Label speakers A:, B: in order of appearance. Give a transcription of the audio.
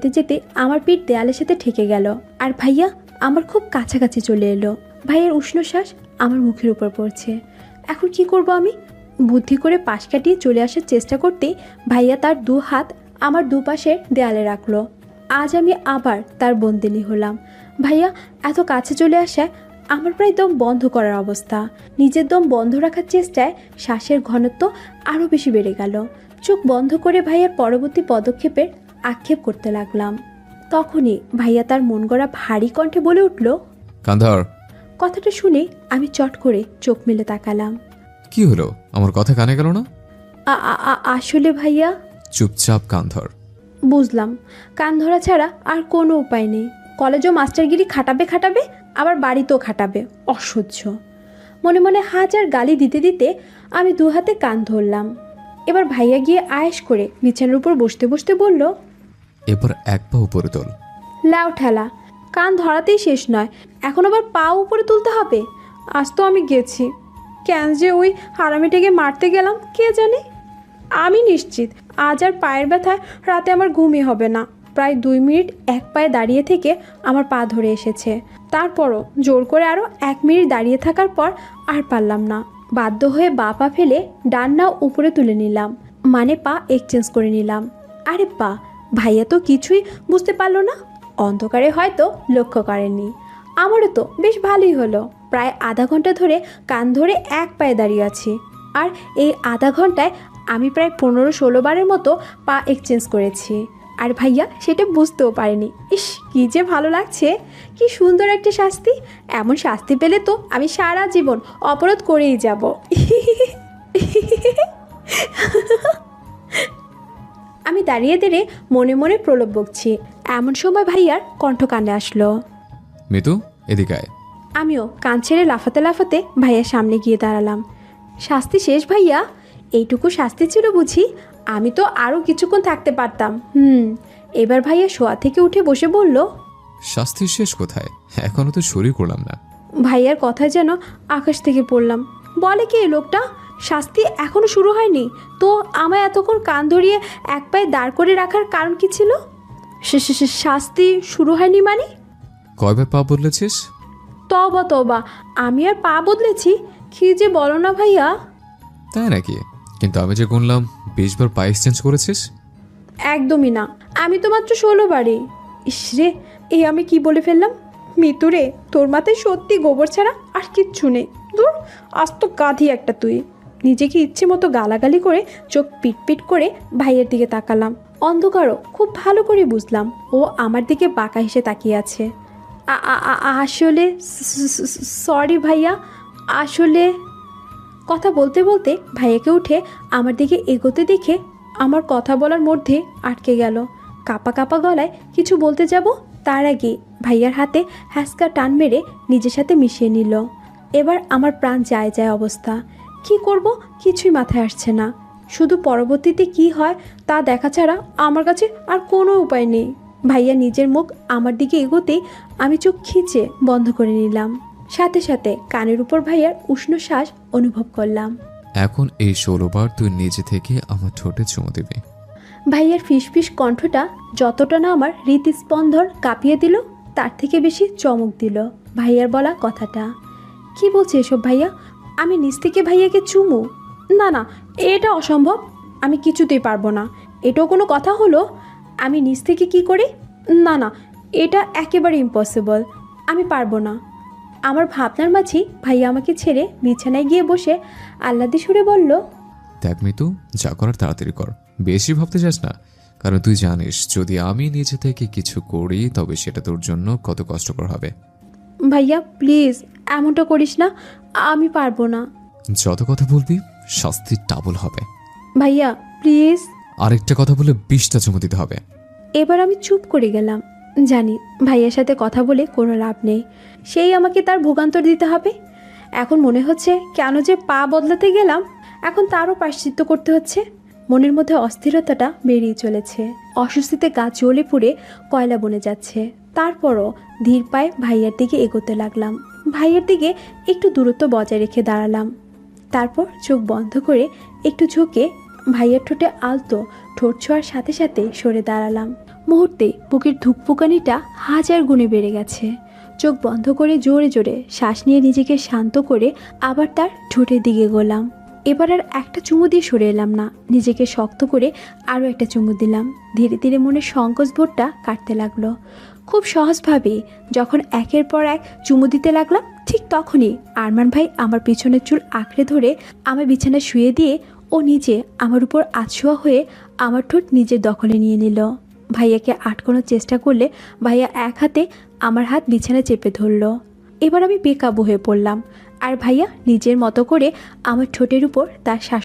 A: যেতে যেতে আমার পিঠ দেয়ালের সাথে ঠেকে গেল, আর ভাইয়া আমার খুব কাছাকাছি চলে এলো। ভাইয়ের উষ্ণ শ্বাস আমার মুখের উপর পড়ছে। এখন কি করব আমি? বুদ্ধি করে পাশ কাটিয়ে চলে আসার চেষ্টা করতেই ভাইয়া তার 2 হাত আমার দুপাশের দেয়ালে রাখলো। আজ আমি আবার তার বন্দিনী হলাম। ভাইয়া এত কাছে চলে আসায় আমার প্রায় দম বন্ধ করার অবস্থা। নিজের দম বন্ধ রাখার চেষ্টায় শ্বাসের ঘনত্ব আরও বেশি বেড়ে গেল। চোখ বন্ধ করে ভাইয়ার পরবর্তী পদক্ষেপের আক্ষেপ করতে লাগলাম। তখনই ভাইয়া তার মন গড়া ভারী কণ্ঠে বলে উঠল,
B: কান্ধার।
A: কথাটা শুনে আমি চট করে চোখ মেলে তাকালাম।
B: কি হলো, আমার কথা কানে গেল না?
A: আসলে ভাইয়া।
B: চুপচাপ কান ধর।
A: বুঝলাম, কান ধরা ছাড়া আর কোনো উপায় নেই। কলেজও মাস্টারগিরি খাটাবে, আবার বাড়িতেও খাটাবে, অসহ্য। মনে মনে হাজার গালি দিতে দিতে আমি 2 হাতে কান ধরলাম। এবার ভাইয়া গিয়ে আয়েশ করে বিছানার উপর বসতে বসতে বলল,
B: এবার এক পা উপরে তোল।
A: লাউ ঠেলা, কান ধরাতেই শেষ নয়, এখন আবার পা উপরে তুলতে হবে। আজ তো আমি গেছি, কেন যে ওই হারামিটাকে মারতে গেলাম কে জানে। আমি নিশ্চিত আজ আর পায়ের ব্যথায় রাতে আমার ঘুমই হবে না। প্রায় 2 মিনিট এক পায়ে দাঁড়িয়ে থেকে আমার পা ধরে এসেছে। তারপরও জোর করে আরও 1 মিনিট দাঁড়িয়ে থাকার পর আর পারলাম না। বাধ্য হয়ে বা পা ফেলে ডান নাও উপরে তুলে নিলাম, মানে পা এক্সচেঞ্জ করে নিলাম। আরে পা, ভাইয়া তো কিছুই বুঝতে পারলো না, অন্ধকারে হয়তো লক্ষ্য করেনি। আমারও তো বেশ ভালোই হলো। প্রায় আধা ঘন্টা ধরে কান ধরে এক পায়ে দাঁড়িয়ে আছি, আর এই আধা ঘন্টায় আমি প্রায় 15-16 বারের মতো পা এক্সচেঞ্জ করেছি। আর ভাইয়া সেটা বুঝতেও পারেনি। ইস, কী যে ভালো লাগছে, কি সুন্দর একটা শাস্তি। এমন শাস্তি পেলে তো আমি সারা জীবন অপরাধ করেই যাব। আমি দাঁড়িয়ে দাঁড়িয়ে মনে মনে প্রলোভ বকছি। এমন সময় ভাইয়ার কণ্ঠ কানে আসলো,
B: মিতু এদিকে আয়।
A: আমিও কান ছেড়ে লাফাতে লাফাতে ভাইয়ার সামনে গিয়ে দাঁড়ালাম। শাস্তি শেষ ভাইয়া? এইটুকু শাস্তি ছিল বুঝি? আমি তো আরও কিছুক্ষণ থাকতে পারতাম। এবার ভাইয়া শোয়া থেকে উঠে বসে বলল,
B: শাস্তি শেষ কোথায়, এখনো তো শুরু করলাম না।
A: ভাইয়ার কথায় যেন আকাশ থেকে পড়লাম। বলে কি এই লোকটা, শাস্তি এখনো শুরু হয়নি? তো আমায় এতক্ষণ কান ধরিয়ে এক পায়ে দাঁড় করে রাখার কারণ কি ছিল? শাস্তি শুরু হয়নি মানে?
B: কয়বার পা বদলেছিস?
A: তবা, আমি আর পা বদলেছি? কি যে বলো না ভাইয়া।
B: তাই নাকি? কিন্তু আমি যে গুনলাম 20 বার পা এক্সচেঞ্জ করেছিস।
A: একদমই না, আমি তো মাত্র 16 বারই। ইসরে, এই আমি কি বলে ফেললাম। মিতুরে, তোর মাথায় সত্যি গোবর ছাড়া আর কিচ্ছু নেই। দূর, আজ তো গাধি একটা তুই। নিজেকে ইচ্ছে মতো গালাগালি করে চোখ পিটপিট করে ভাইয়ের দিকে তাকালাম। অন্ধকারও খুব ভালো করে বুঝলাম ও আমার দিকে বাঁকা হেসে তাকিয়ে আছে। আসলে সরি ভাইয়া, আসলে। কথা বলতে বলতে ভাইয়াকে উঠে আমার দিকে এগোতে দেখে আমার কথা বলার মধ্যে আটকে গেল। কাপা কাপা গলায় কিছু বলতে যাব, তার আগে ভাইয়ার হাতে হ্যাসকা টান মেরে নিজের সাথে মিশিয়ে নিল। এবার আমার প্রাণ যায় অবস্থা। কি করব কিছুই মাথায় আসছে না। শুধু পরবর্তীতে কি হয় তা দেখা ছাড়া আমার কাছে আর কোনো উপায় নেই। ভাইয়া নিজের মুখ আমার দিকে এগোতেই আমি চোখ খিচে বন্ধ করে নিলাম। সাথে সাথে কানের উপর ভাইয়ার উষ্ণ শ্বাস অনুভব করলাম।
B: এখন এই 16 বার তুই নিজে থেকে আমার ঠোঁটে চুমু দিবি।
A: ভাইয়ার ফিসফিস কণ্ঠটা যতটা না আমার হৃদস্পন্দন কাঁপিয়ে দিল, তার থেকে বেশি চমক দিল ভাইয়ার বলা কথাটা। কি বলছে এসব ভাইয়া? আমি নিজ থেকে ভাইয়াকে চুমু? না, এটা অসম্ভব। আমি কিছুতেই পারবো না। এটাও কোনো কথা হলো? আমি নিজ থেকে কি করে? না, এটা একেবারে ইম্পসিবল। আমি পারবো না। আমার ভাবনার মাঝে ভাইয়া আমাকে ছেড়ে বিছানায় গিয়ে বসে আহ্লাদে সুরে বলল,
B: দেখ মিতু, যা করার তাড়াতাড়ি কর, বেশি ভাবতে যাস না। কারণ তুই জানিস যদি আমি নিজে থেকে কিছু করি তবে সেটা তোর জন্য কত কষ্টকর হবে।
A: ভাইয়া প্লিজ এমনটা করিস না, আমি পারবো না।
B: যত কথা বলবি শাস্তি ডাবল হবে।
A: ভাইয়া প্লিজ।
B: আরেকটা কথা বলে 20টা চুমু দিতে হবে।
A: এবার আমি চুপ করে গেলাম। জানি ভাইয়ার সাথে কথা বলে কোনো লাভ নেই, সেই আমাকে তার ভোগান্তর দিতে হবে। এখন মনে হচ্ছে কেন যে পা বদলাতে গেলাম, এখন তারও প্রায়শ্চিত্ত করতে হচ্ছে। মনের মধ্যে অস্থিরতাটা বেরিয়ে চলেছে। অস্বস্তিতে গা জ্বলে পুড়ে কয়লা বনে যাচ্ছে। তারপরও ধীর পায়ে ভাইয়ার দিকে এগোতে লাগলাম। ভাইয়ার দিকে একটু দূরত্ব বজায় রেখে দাঁড়ালাম। তারপর চোখ বন্ধ করে একটু ঝুঁকে ভাইয়ার ঠোঁটে আলতো ঠোঁট ছোঁয়ার সাথে সাথে সরে দাঁড়ালাম। মুহূর্তে বুকের ধুকপুকানিটা 1000 গুণে বেড়ে গেছে। চোখ বন্ধ করে জোরে জোরে শ্বাস নিয়ে নিজেকে শান্ত করে আবার তার ঠোঁটের দিকে গেলাম। এবার আর একটা চুমু দিয়ে সরে এলাম না, নিজেকে শক্ত করে আরও একটা চুমু দিলাম। ধীরে ধীরে মনের সংকোচ বোধটা কাটতে লাগলো। খুব সহজভাবে যখন একের পর এক চুমু দিতে লাগলাম, ঠিক তখনই আরমান ভাই আমার পিছনের চুল আঁকড়ে ধরে আমার বিছানায় শুয়ে দিয়ে ও নিজে আমার উপর আছোয়া হয়ে আমার ঠোঁট নিজের দখলে নিয়ে নিল। ভাইয়াকে আটকানোর চেষ্টা করলে ভাইয়া এক হাতে আমার হাত বিছানায় চেপে ধরল। এবার আমি বেকাবু হয়ে পড়লাম, আর ভাইয়া নিজের মতো করে আমার ঠোঁটের উপর তার শ্বাস